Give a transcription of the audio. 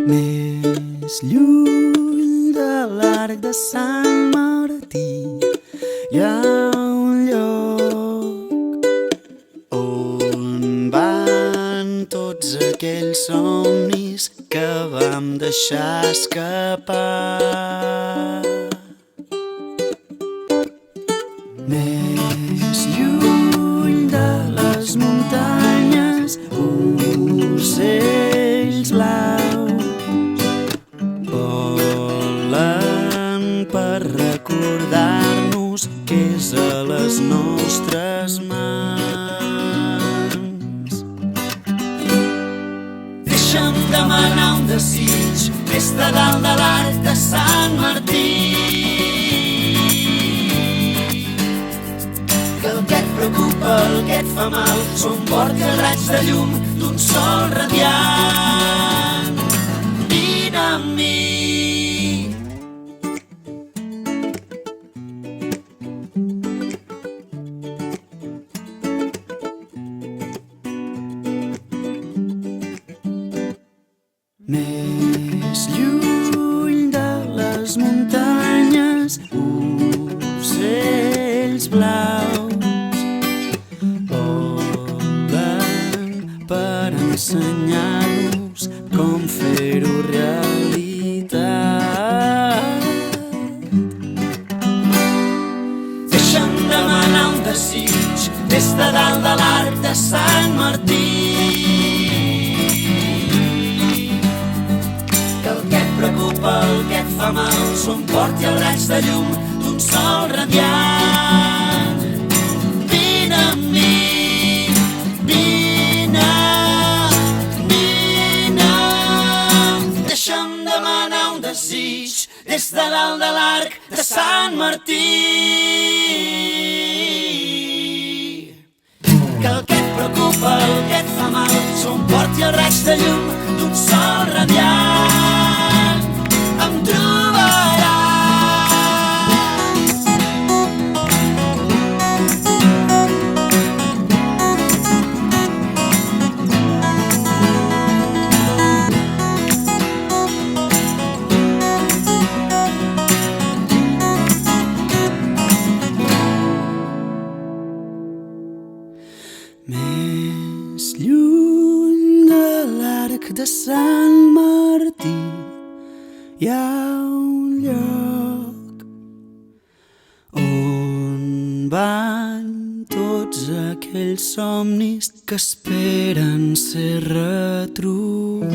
Més lluny de l'arc de Sant Martí hi ha un lloc on van tots aquells somnis que vam deixar escapar. Més lluny de les muntanyes, ocells blaus volen per recordar-nos que és a les nostres mans. Deixa'm demanar un desig des de dalt de l'arc de Sant Martí, que el que et preocupa, el que et fa mal són porti els raigs de llum d'un sol radiant. Vine amb mi. Més lluny de les muntanyes, ocells blaus volen per ensenyar-nos com fer-ho realitat. Deixa'm demanar un desig des de dalt de l'arc de Sant Martí, el que et fa mal són porti els raigs de llum d'un sol radiant. Vine amb mi, vine, vine. Deixa'm demanar un desig des de dalt de l'arc de Sant Martí, que el que et preocupa, el que et fa mal són porti els raigs de llum d'un sol radiant. Em trobaràs. Més lluny de l'arc de Sant Martí hi ha un lloc on van tots aquells somnis que esperen ser retrobats.